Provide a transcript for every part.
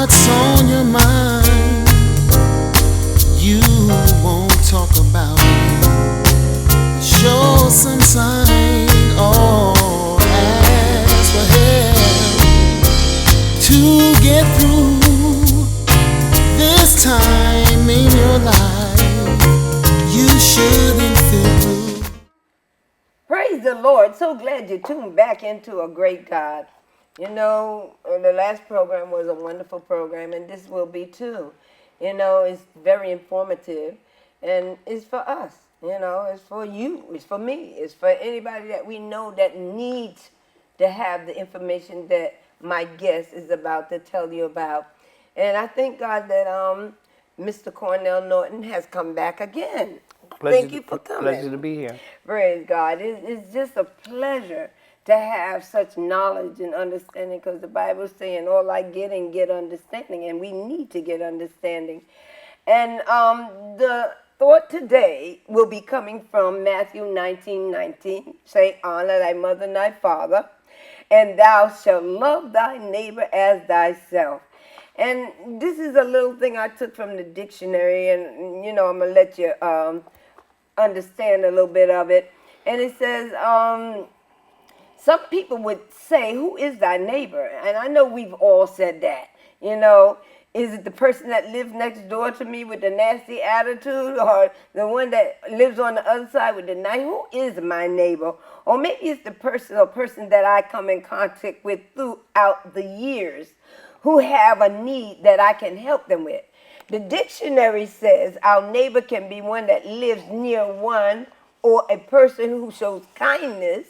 what's on your mind. You won't talk about it. Show some sign or ask for help to get through this time in your life. You shouldn't feel blue. Praise the Lord. So glad you tuned back into a great God. You know, the last program was a wonderful program, and this will be too. You know, it's very informative, and it's for us. You know, it's for you. It's for me. It's for anybody that we know that needs to have the information that my guest is about to tell you about. And I thank God that Mr. Cornell Nolton has come back again. Thank you for coming. Pleasure to be here. Praise God. It's just a pleasure to have such knowledge and understanding, because the Bible's saying, all I get understanding, and we need to get understanding. And the thought today will be coming from Matthew 19:19. Say, honor thy mother and thy father, and thou shalt love thy neighbor as thyself. And this is a little thing I took from the dictionary, and, you know, I'm going to let you understand a little bit of it. And it says, some people would say, who is thy neighbor? And I know we've all said that. You know, is it the person that lives next door to me with the nasty attitude, or the one that lives on the other side with the nice? Who is my neighbor? Or maybe it's the person that I come in contact with throughout the years, who have a need that I can help them with. The dictionary says our neighbor can be one that lives near one, or a person who shows kindness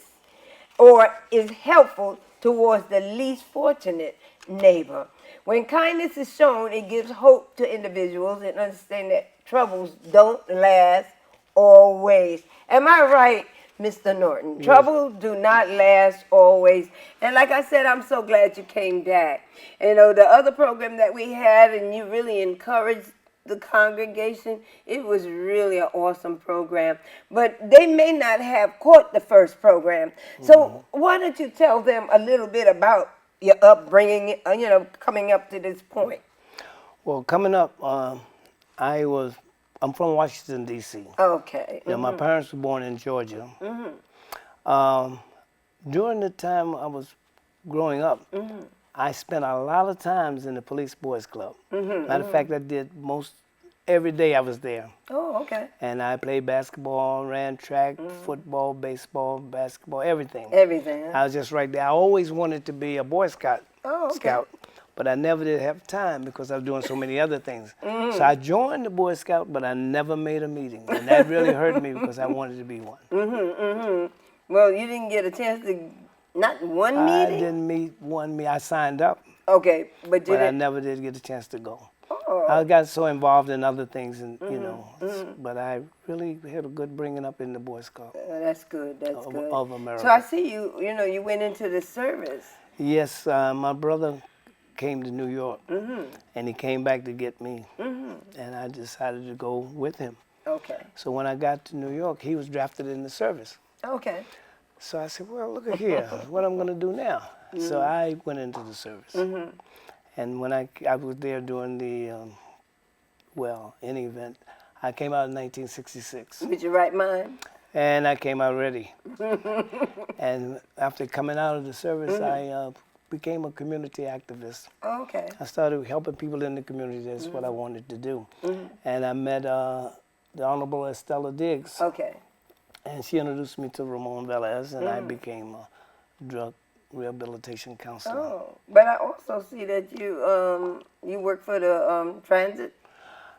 or is helpful towards the least fortunate neighbor. When kindness is shown, it gives hope to individuals and understand that troubles don't last always. Am I right, Mr. Norton? Yes. Trouble do not last always. And like I said, I'm so glad you came back. You know, the other program that we had, and you really encouraged the congregation, it was really an awesome program. But they may not have caught the first program. So why don't you tell them a little bit about your upbringing, you know, coming up to this point? Well, coming up, I'm from Washington, D.C. Okay. You know, my parents were born in Georgia. During the time I was growing up, I spent a lot of times in the police boys club. Matter of fact, I did most every day I was there. Oh, okay. And I played basketball, ran track, football, baseball, basketball, everything. Everything. Huh? I was just right there. I always wanted to be a Boy Scout. Oh, okay. Scout, but I never did have time because I was doing so many other things. So I joined the Boy Scout, but I never made a meeting, and that really hurt me because I wanted to be one. Well, you didn't get a chance to, not one meeting? I didn't meet one meeting. I signed up. Okay, but I never did get a chance to go. Oh. I got so involved in other things, and you know, but I really had a good bringing up in the Boy Scout. That's good. That's good. Of America. So I see you. You know, you went into the service. Yes, my brother came to New York, and he came back to get me, and I decided to go with him. Okay. So when I got to New York, he was drafted in the service. Okay. So I said, well, look at here, what I'm going to do now? So I went into the service. And when I was there doing the, any event, I came out in 1966. With your right mind? And I came out ready. And after coming out of the service, I became a community activist. Oh, okay. I started helping people in the community. That's what I wanted to do. And I met the Honorable Estella Diggs. Okay. And she introduced me to Ramon Velez, and I became a drug rehabilitation counselor. Oh, but I also see that you work for the Transit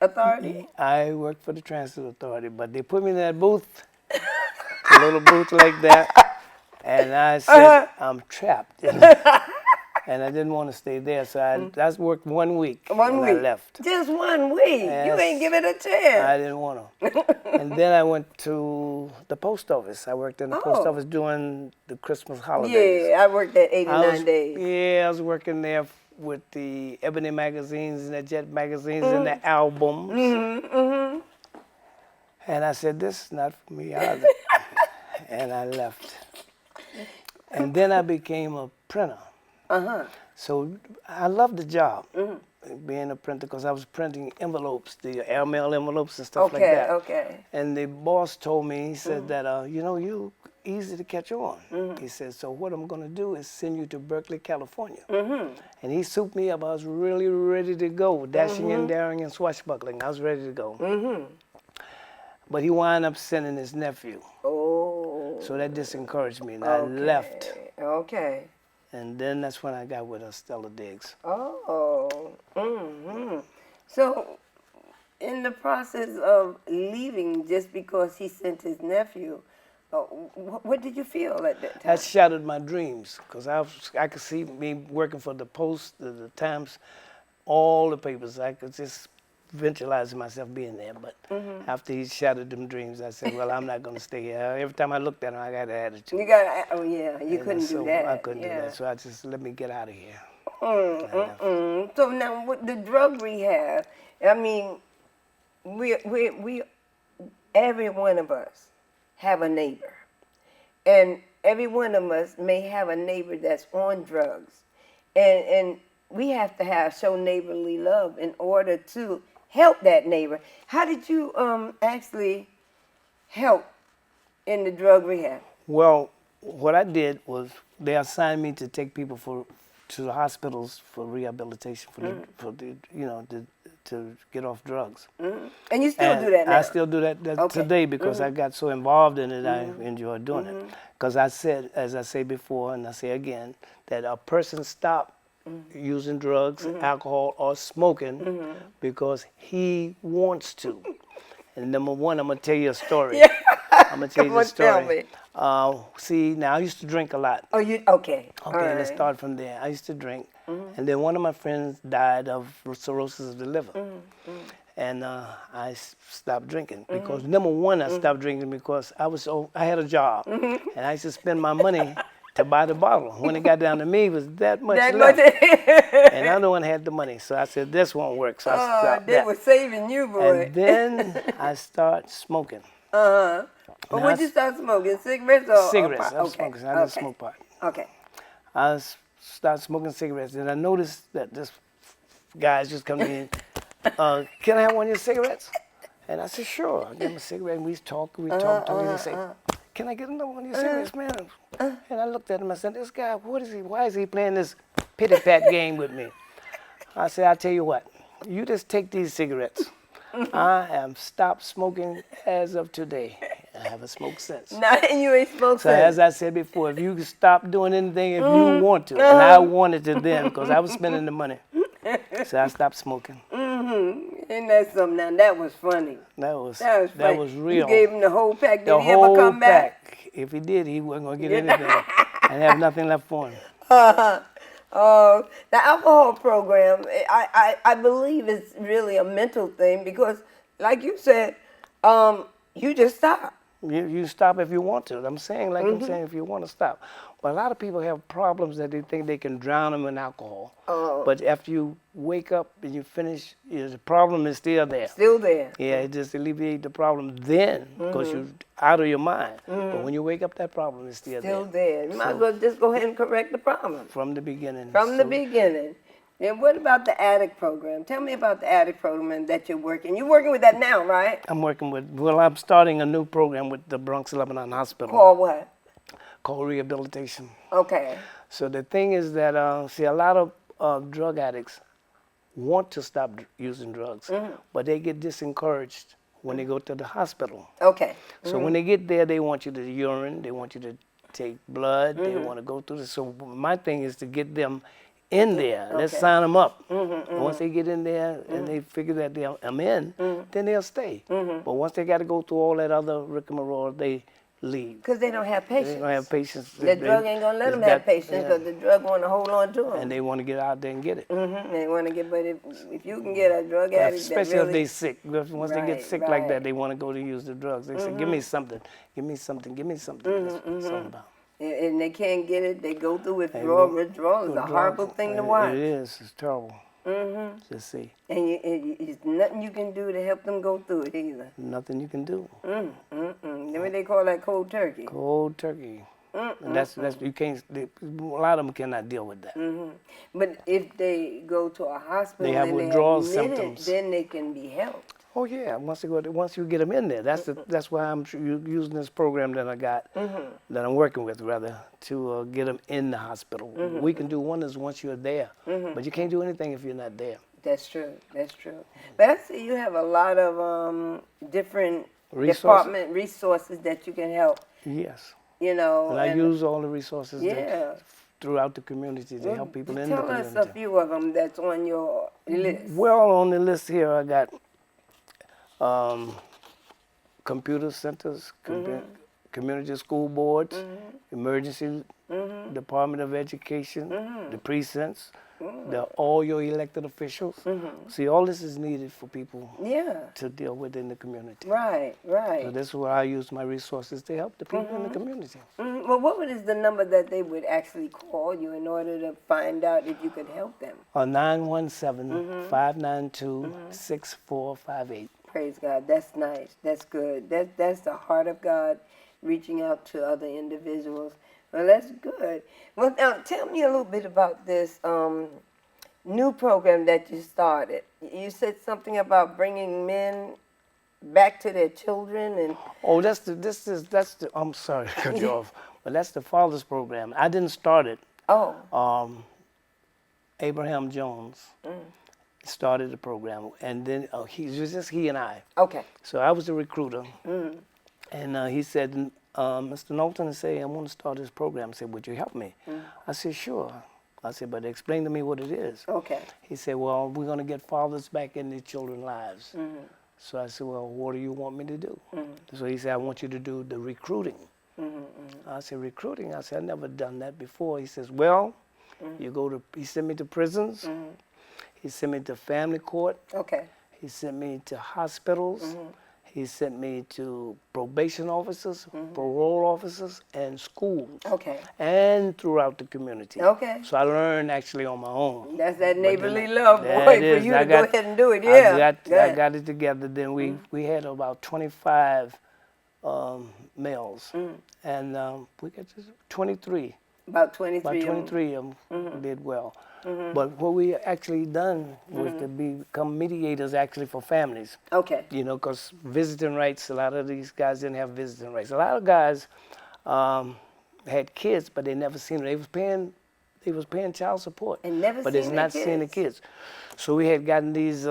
Authority. I work for the Transit Authority, but they put me in that booth, a little booth like that, and I said, I'm trapped. And I didn't want to stay there, so I worked 1 week. One week? I left. Just 1 week? Yes. You ain't give it a chance. I didn't want to. And then I went to the post office. I worked in the post office during the Christmas holidays. Yeah, I worked at 89 days. Yeah, I was working there with the Ebony magazines and the Jet magazines and the albums. And I said, this is not for me either. And I left. And then I became a printer. So I loved the job, being a printer, because I was printing envelopes, the airmail envelopes and stuff like that. Okay. And the boss told me, he said that, you know, you easy to catch on. He said, so what I'm going to do is send you to Berkeley, California. And he souped me up. I was really ready to go, dashing and daring and swashbuckling. I was ready to go. But he wound up sending his nephew. Oh. So that disencouraged me, and I left. Okay. And then that's when I got with Stella Diggs. Oh. So, in the process of leaving, just because he sent his nephew, what did you feel at that time? That shattered my dreams, because I could see me working for the Post, the Times, all the papers. I could just visualize myself being there. But after he shattered them dreams, I said, well, I'm not going to stay here. Every time I looked at him, I got an attitude. You couldn't so do that. I couldn't do that. So I just let me get out of here. So now with the drug rehab, I mean, we every one of us have a neighbor, and every one of us may have a neighbor that's on drugs, and we have to show neighborly love in order to help that neighbor. How did you actually help in the drug rehab? Well, what I did was they assigned me to take people to the hospitals for rehabilitation, for the to get off drugs. And you still do that now? I still do that today, because I got so involved in it. I enjoy doing it. Because I said, as I say before, and I say again, that a person stopped using drugs, alcohol, or smoking because he wants to. And number one, I'm going to tell you a story. I'm going to tell you the story. See, now I used to drink a lot. Oh, you okay? Okay, let's start from there. I used to drink, and then one of my friends died of cirrhosis of the liver, and I stopped drinking because number one, I stopped drinking because I had a job, and I used to spend my money to buy the bottle. When it got down to me, it was that much left, and I no one had the money, so I said this won't work. So I stopped they were saving you, boy. And then I started smoking. But when did you start smoking? Cigarettes or cigarettes? I was okay. smoking. I didn't smoke pot. Okay. I started smoking cigarettes, and I noticed that this guy's just coming in. Can I have one of your cigarettes? And I said, sure. I gave him a cigarette, and we talked, and he said, can I get another one of your cigarettes, man? And I looked at him, I said, this guy, what is he? Why is he playing this pity-pat game with me? I said, I'll tell you what, you just take these cigarettes. I am stopped smoking as of today. I haven't smoked since. Now you ain't smoked So since. as I said before, if you can stop doing anything if you want to, and I wanted to then because I was spending the money. So I stopped smoking. Ain't that something? Now that was funny. That was funny. real. You gave him the whole pack. Did The he ever whole come back? pack. If he did, he wasn't going to get anything. And have nothing left for him. The alcohol program, I believe it's really a mental thing because, like you said, you just stop. You stop if you want to. I'm saying if you want to stop. But a lot of people have problems that they think they can drown them in alcohol. But after you wake up and you finish, the problem is still there. Still there. Yeah, it just alleviates the problem then because you're out of your mind. But when you wake up, that problem is still there. You might as well just go ahead and correct the problem. From the beginning. From the beginning. And what about the addict program? Tell me about the addict program that you're working. You're working with that now, right? I'm starting a new program with the Bronx Lebanon Hospital. Called what? Called rehabilitation. Okay. So the thing is that, a lot of drug addicts want to stop using drugs, but they get disencouraged when they go to the hospital. Okay. So when they get there, they want you to urine, they want you to take blood, they want to go through this. So my thing is to get them in there. Let's sign them up. Once they get in there and they figure that I'm in, then they'll stay. But once they got to go through all that other rigmarole, they leave. Because they don't have patience. They don't have patience. The drug ain't going to let them have patience because the drug want to hold on to them. And they want to get out there and get it. They want to get, but if you can get a drug addict especially that really, if they sick. Once they get sick like that, they want to go to use the drugs. They say, give me something, give me something, give me something. That's what it's all about. And they can't get it, they go through withdrawal. Withdrawal is a horrible thing to watch. It is. It's terrible. Just see. And it's nothing you can do to help them go through it either. Nothing you can do. Then what they call that cold turkey. Cold turkey. And that's you can't. A lot of them cannot deal with that. But if they go to a hospital They have and withdrawal they're admitted, symptoms. then they can be helped. Oh yeah, once you get them in there, that's why I'm using this program that I got, that I'm working with rather, to get them in the hospital. We can do wonders once you're there, but you can't do anything if you're not there. That's true. That's true. But I see you have a lot of different Resources? resources that you can help. Yes, You know, and I use all the resources yeah. throughout the community to help people in the Tell community. us a few of them that's on your list. Well, on the list here, I got computer centers, community school boards, emergency Department of Education, the precincts, all your elected officials. See, all this is needed for people Yeah. to deal with in the community. Right, right. So this is where I use my resources to help the people in the community. Well, what is the number that they would actually call you in order to find out if you could help them? 917-592-6458. Praise God. That's nice. That's good. That's the heart of God reaching out to other individuals. Well, that's good. Well, now tell me a little bit about this new program that you started. You said something about bringing men back to their children and. Oh, that's the. I'm sorry to cut you off, but that's the Father's program. I didn't start it. Oh. Abraham Jones started the program, and then it was just he and I. Okay. So I was the recruiter, and he said, Mr. Nolton, I say, I want to start this program. I said, would you help me? I said, sure. I said, but explain to me what it is. Okay. He said, well, we're going to get fathers back in their children's lives. So I said, well, what do you want me to do? So he said, I want you to do the recruiting. I said, recruiting? I said, I've never done that before. He says, well, he sent me to prisons. He sent me to family court. Okay. He sent me to hospitals. He sent me to probation officers, parole officers, and schools. Okay. And throughout the community. Okay. So I learned actually on my own. That's that neighborly love, That boy, for is, you I to go got- ahead and do it. Yeah. I got it together. Then we had about 25 males, and we got just 23. About 23. About 23 of them did well. But what we actually done was to become mediators actually for families. Okay. You know, because visiting rights, a lot of these guys didn't have visiting rights. A lot of guys had kids, but they never seen them. They was paying child support, And never but seen it's their not seeing the kids. So we had gotten these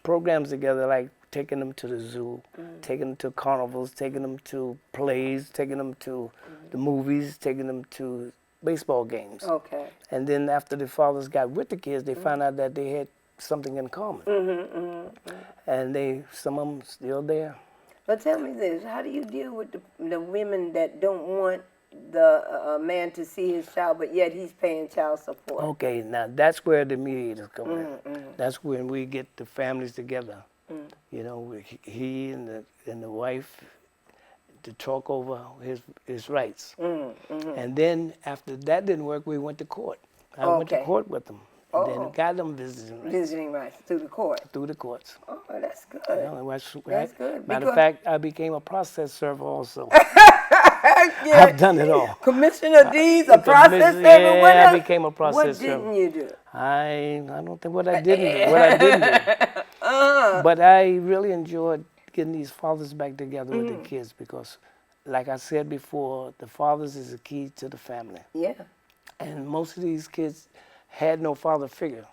programs together, like taking them to the zoo, taking them to carnivals, taking them to plays, taking them to the movies, taking them to baseball games. Okay. And then after the fathers got with the kids, they found out that they had something in common. And some of them still there. But tell me this: how do you deal with the women that don't want the man to see his child, but yet he's paying child support? Okay, now that's where the mediators come in. That's when we get the families together. You know, he and the wife to talk over his rights. And then after that didn't work, we went to court. I went to court with them. And then got them visiting rights. Visiting rights through the court. Through the courts. Oh, that's good. You know, That's good. Matter of fact, I became a process server also. Yeah. I've done it all. Commissioner D's, a process server. Yeah, What I else? became a process What server. didn't you do? I don't think what I didn't do. But I really enjoyed getting these fathers back together with the kids because, like I said before, the fathers is the key to the family. Yeah. And most of these kids had no father figure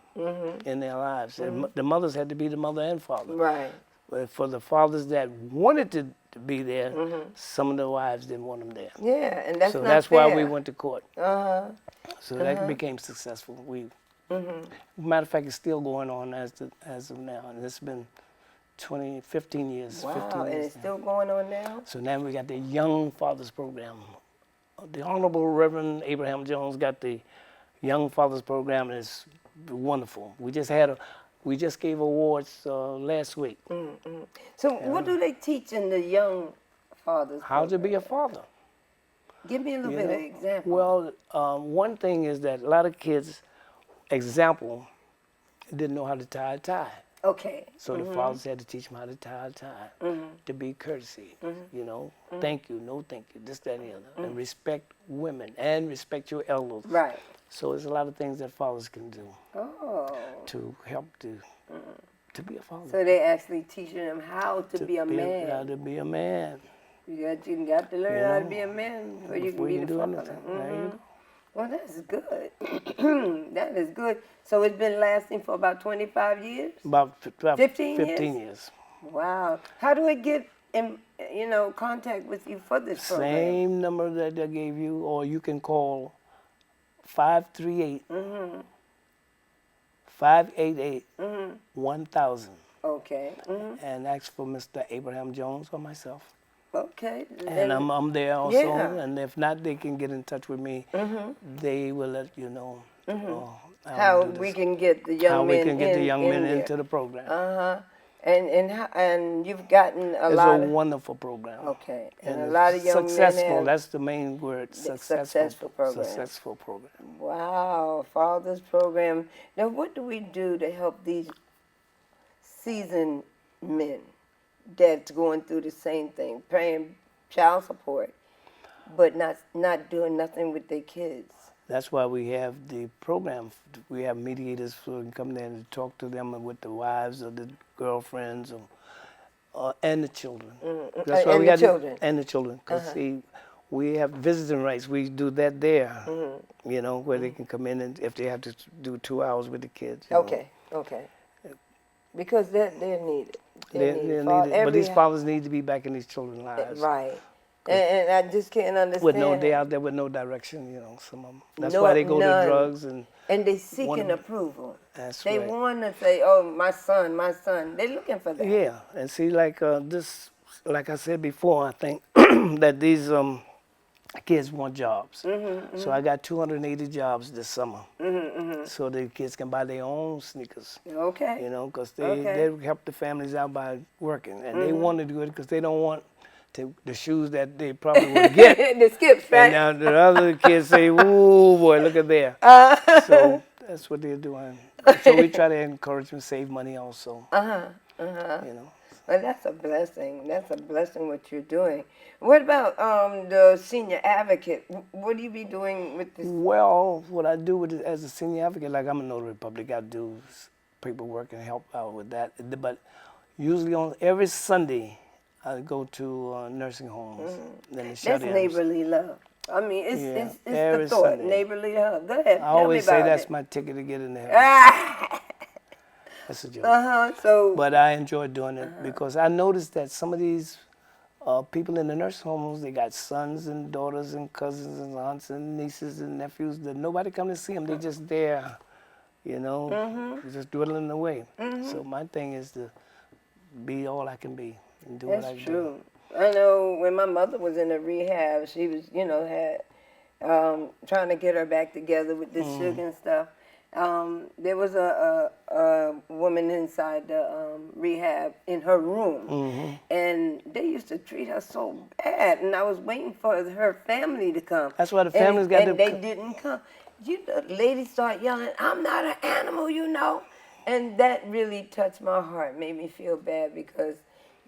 in their lives. The mothers had to be the mother and father. Right. But for the fathers that wanted to be there, some of the wives didn't want them there. Yeah, and that's So not that's fair. why we went to court. So that became successful. Matter of fact, it's still going on as of now, and it's been 15 years. Wow, 15 and years it's now. still going on now? So now we got the Young Fathers Program. The Honorable Reverend Abraham Jones got the Young Fathers Program, and it's wonderful. We just gave awards last week. So what do they teach in the young fathers? How to be a program? father. Give me a little bit of example. Well, one thing is that a lot of kids, example, didn't know how to tie a tie. Okay. So the fathers had to teach them how to tie a tie, to be courtesy, you know, thank you, no thank you, this, that, and the other, and respect women and respect your elders. Right. So there's a lot of things that fathers can do Oh. to help to be a father. So they actually teaching them how to be a man. How to be a man. You got to learn how to be a man before you can Before be you the do father. anything. There you go. Well, that's good. That is good. So it's been lasting for about 25 years? About 15 15 years? years. Wow. How do I get in, contact with you for this program? Same number that I gave you, or you can call 538 588 1000 Okay. and ask for Mr. Abraham Jones or myself. Okay. And I'm there also. Yeah. And if not, they can get in touch with me. They will let you know how we can get the young men into the program. And you've gotten a It's lot a of wonderful program. okay, and And a lot of young successful. men have That's the main word. successful program. Successful program. Wow, Father's program. Now, what do we do to help these seasoned men that's going through the same thing, paying child support, but not doing nothing with their kids? That's why we have the program. We have mediators who can come there and talk to them with the wives or the girlfriends and the children. That's why and we the have children. And the children. Because see, we have visiting rights. We do that there, you know, where they can come in and if they have to do 2 hours with the kids. you know. Okay. Because they're needed. They're needed. needed. But these fathers need to be back in these children's lives. Right. And I just can't understand. With they out there with no direction, you know, some of them. That's why they go to drugs and they seeking approval. That's they right. want to say, "Oh, my son." They're looking for that. Yeah, and see, like like I said before, I think that these kids want jobs. So I got 280 jobs this summer. So the kids can buy their own sneakers. Okay. You know, because they help the families out by working, and they want to do it because they don't want the shoes that they probably would get. The skips, right? And now the other kids say, "Ooh, boy, look at there." So that's what they're doing. So we try to encourage them to save money also. You know. Well, that's a blessing. That's a blessing what you're doing. What about the senior advocate? What do you be doing with this? Well, what I do with it as a senior advocate, like I'm a notary public, I do paperwork and help out with that. But usually on every Sunday, I go to nursing homes. That's neighborly love. I mean, it's the thought, Sunday. neighborly love. Go ahead. I always say that's it. my ticket to get in there. That's a joke. So. But I enjoy doing it because I noticed that some of these people in the nursing homes, they got sons and daughters and cousins and aunts and nieces and nephews that nobody come to see them. They just there, you know, just dwindling away. So my thing is to be all I can be and do what I do. That's true. I know when my mother was in a rehab, she was, had trying to get her back together with this sugar and stuff. There was a woman inside the rehab in her room, and they used to treat her so bad. And I was waiting for her family to come. That's why the families got to and they didn't come. The lady started yelling, "I'm not an animal, you know," and that really touched my heart. Made me feel bad because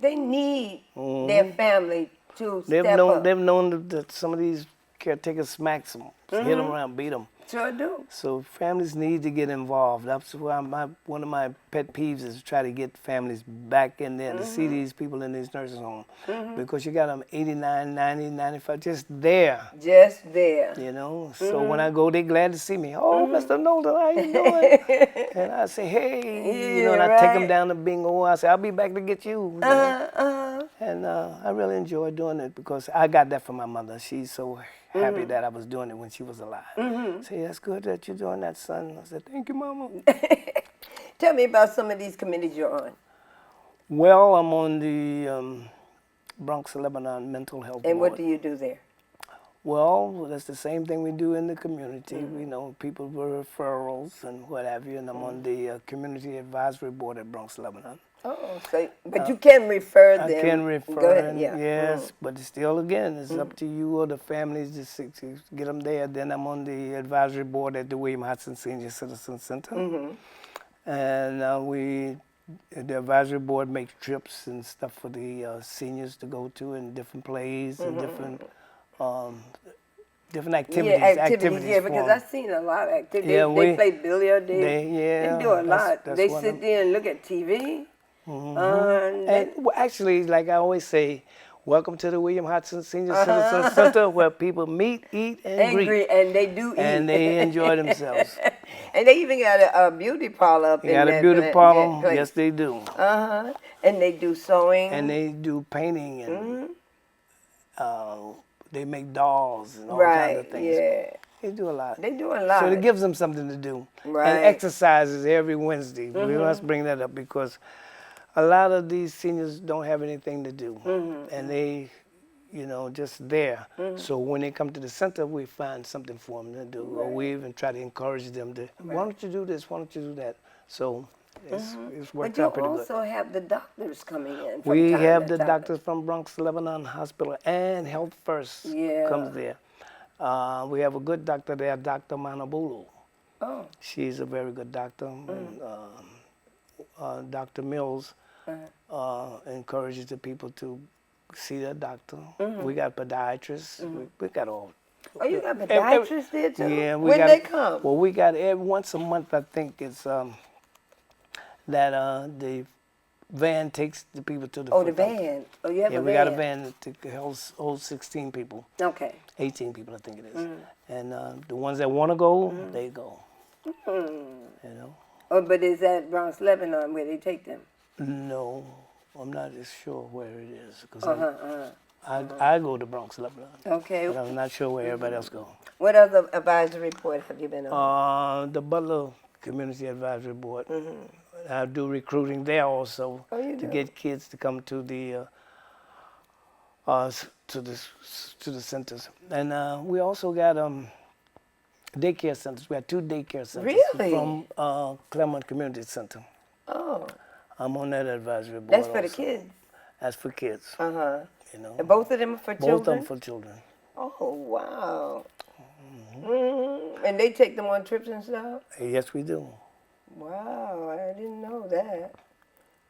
they need their family to step up. They've known that some of these caretakers smack them, hit them around, beat them. Sure do. So families need to get involved. That's why one of my pet peeves is to try to get families back in there to see these people in these nursing homes. Because you got them 89, 90, 95, just there. Just there. You know? So when I go, they're glad to see me. "Oh, Mr. Nolton, how you doing?" And I say, "Hey." And I take them down to bingo. I say, "I'll be back to get you." You know? And I really enjoy doing it because I got that from my mother. She's so happy that I was doing it when she was alive. Say, "That's good that you're doing that, son." I said, "Thank you, Mama." Tell me about some of these committees you're on. Well, I'm on the Bronx, Lebanon Mental Health And Board. what do you do there? Well, that's the same thing we do in the community. We know people with referrals and what have you, and I'm on the Community Advisory Board at Bronx, Lebanon. Oh, but you can refer them. I can refer, Go ahead, yeah. yes, but it's still, again, it's up to you or the families to get them there. Then I'm on the advisory board at the William Hudson Senior Citizen Center. And we the advisory board makes trips and stuff for the seniors to go to, and different plays and um, different activities. Yeah, activities. Yeah, for because 'em. I've seen a lot of activities. Yeah, They play billiard. They do a lot. that's They one sit of. there and look at TV. And actually, like I always say, welcome to the William Hodgson Senior Citizen Center, where people meet, eat, and greet, And they do eat. and they enjoy themselves. And they even got a beauty parlor up They in got that, a beauty that parlor. place. Yes, they do. And they do sewing. And they do painting, and they make dolls and all kinds of Right, things. yeah. They do a lot. They do a lot. So it gives them something to do. Right. And exercises every Wednesday. We must bring that up because a lot of these seniors don't have anything to do. And they, just there. So when they come to the center, we find something for them to do. Or we even try to encourage them to, why don't you do this? Why don't you do that? So it's worked out pretty But you good. also have the doctors coming in. From We time have to the time. doctors from Bronx Lebanon Hospital and Health First comes there. We have a good doctor there, Dr. Manabulu. Oh. She's a very good doctor. And, Dr. Mills encourages the people to see their doctor. We got podiatrists. We got all. Oh, you got podiatrists there too? Yeah. When they come? Well, we got once a month, I think it's that the van takes the people to the Oh, the foot doctor. van. Oh, you have Yeah, a we van. got a van that holds 16 people. Okay. 18 people, I think it is. And the ones that want to go, they go. Oh, but is that Bronx Lebanon where they take them? No, I'm not as sure where it is. Because I go to Bronx, Lebanon. Okay. But I'm not sure where everybody else goes. What other advisory board have you been on? The Butler Community Advisory Board. I do recruiting there also to get kids to come to the to the centers. And we also got daycare centers. We have 2 daycare centers Really? from Claremont Community Center. Oh. I'm on that advisory board. That's for the also. kids. That's for kids. Uh-huh. And both of them are for children? Both of them for children. Oh, wow. And they take them on trips and stuff? Yes, we do. Wow, I didn't know that.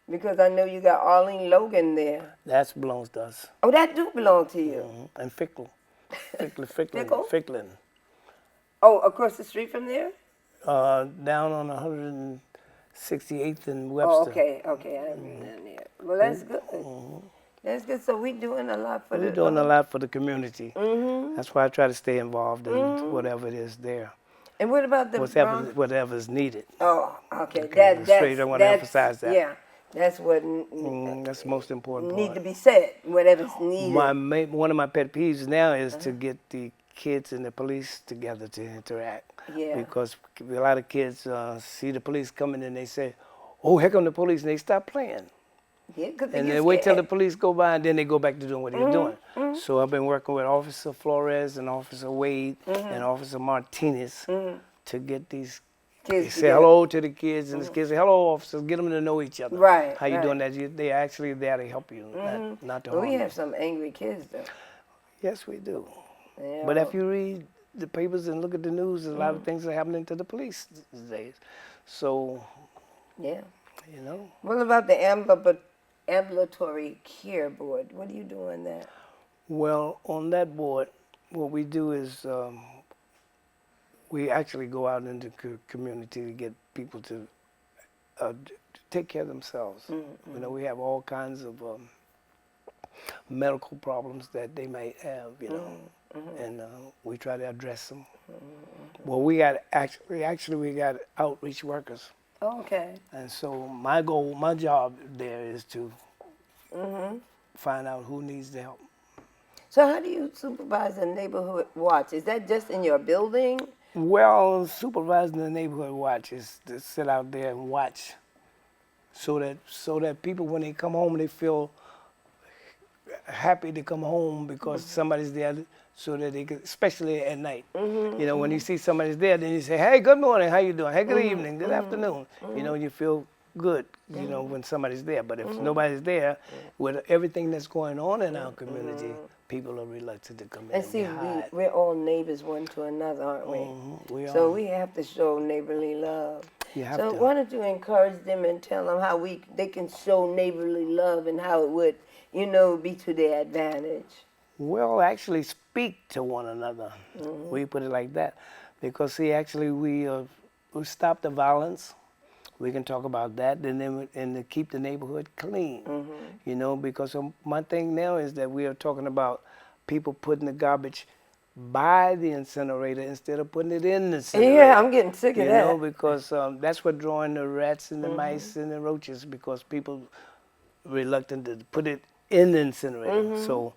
Because I know you got Arlene Logan there. That belongs to us. Oh, that do belong to you. And Fickle. Fickle? Ficklin. Oh, across the street from there? Down on 168th and Webster. Oh, okay, I understand there. Well, that's good. That's good. So we're doing a lot for We're doing a lot for the community. That's why I try to stay involved in whatever it is there. And what about the Whatever is needed. Oh, okay. I want to emphasize that. Yeah, that's what that's the most important need part. to be said. Whatever's needed. One of my pet peeves now is to get the kids and the police together to interact. Yeah. Because a lot of kids see the police coming and they say, "Oh, here come the police," and they stop playing. Yeah, 'cause And they wait till the police go by, and then they go back to doing what they're doing. So I've been working with Officer Flores and Officer Wade and Officer Martinez to get these kids say hello to the kids, and the kids say, "Hello, officers," get them to know each other. Right. How you doing that? They're actually there to help you, not to harm We you. have some angry kids, though. Yes, we do. Yeah. But if you read the papers and look at the news, there's a lot of things that are happening to the police these days. So, Yeah. What about the ambulatory care board? What are you doing there? Well, on that board, what we do is we actually go out into the community to get people to take care of themselves. We have all kinds of medical problems that they might have, and we try to address them. Well, we got outreach workers. Oh, okay. And so my job there is to find out who needs the help. So how do you supervise a neighborhood watch? Is that just in your building? Well, supervising the neighborhood watch is to sit out there and watch, so that people, when they come home, they feel happy to come home because somebody's there, so that they can, especially at night. When you see somebody's there, then you say, "Hey, good morning, how you doing? Hey, good evening, good afternoon." You feel good, when somebody's there. But if nobody's there, with everything that's going on in our community, people are reluctant to come in. And see, we're all neighbors one to another, aren't we? We So are. we have to show neighborly love. You have So to. why don't you encourage them and tell them how they can show neighborly love and how it would, be to their advantage. Well, actually speak to one another. We put it like that. Because, see, actually, we stop the violence. We can talk about that, and to keep the neighborhood clean. Because my thing now is that we are talking about people putting the garbage by the incinerator instead of putting it in the incinerator. Yeah, I'm getting sick of that. Because that's what drawing the rats and the mice and the roaches, because people reluctant to put it in the incinerator. So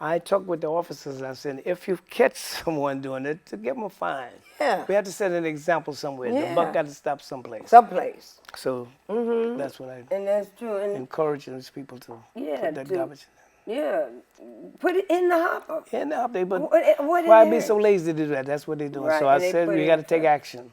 I talked with the officers and I said, if you catch someone doing it, to give them a fine. Yeah. We have to set an example somewhere. Yeah. The buck got to stop someplace. Someplace. So that's what I And that's true. And encourage those people to put that garbage yeah, put it in the hopper. in the update. But What why it be is? so lazy to do that? That's what they're doing. Right, So I and they said put we it got to in take front. action.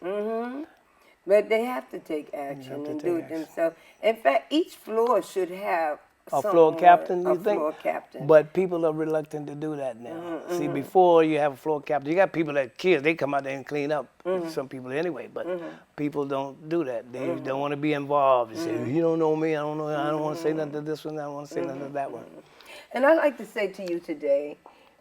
But they have to take action to and take do it action. themselves. In fact, each floor should have A floor captain, you a think? floor captain. But people are reluctant to do that now. See, before you have a floor captain, you got people that kids, they come out there and clean up. Some people anyway, but people don't do that. They don't want to be involved. They say, you don't know me, I don't want to say nothing to this one, I don't want to say nothing to that one. And I'd like to say to you today,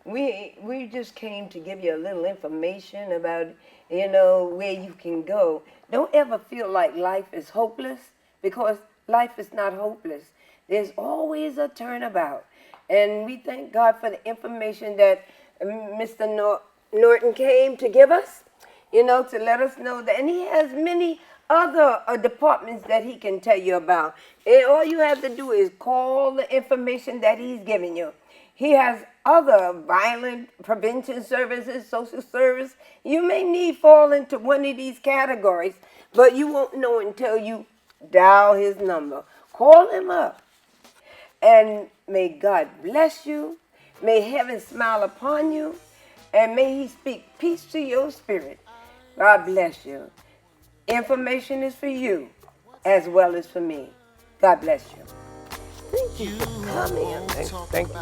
we just came to give you a little information about, where you can go. Don't ever feel like life is hopeless, because life is not hopeless. There's always a turnabout. And we thank God for the information that Mr. Norton came to give us, to let us know that. And he has many other departments that he can tell you about. And all you have to do is call the information that he's giving you. He has other violent prevention services, social service. You may fall into one of these categories, but you won't know until you dial his number. Call him up. And may God bless you. May heaven smile upon you. And may he speak peace to your spirit. God bless you. Information is for you as well as for me. God bless you. Thank you for coming. Thank you.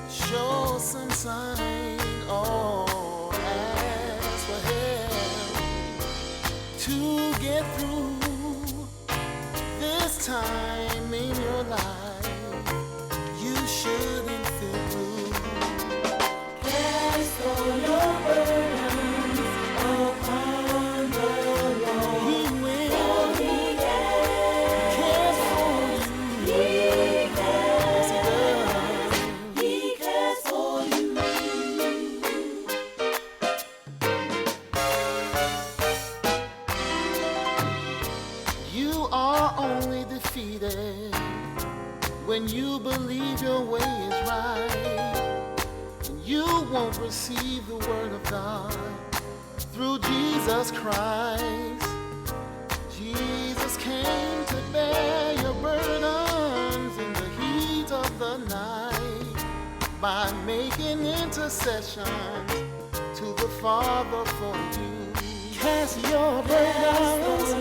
Show some sign or ask for help to get through this time in your life. You shouldn't feel blue. Cast all your burdens upon the Lord. He will. He cares for you. He cares. He cares for you. You are only defeated when you believe your way is right. And you won't receive the word of God through Jesus Christ. Jesus came to bear your burdens in the heat of the night by making intercession to the Father for you. Cast your burdens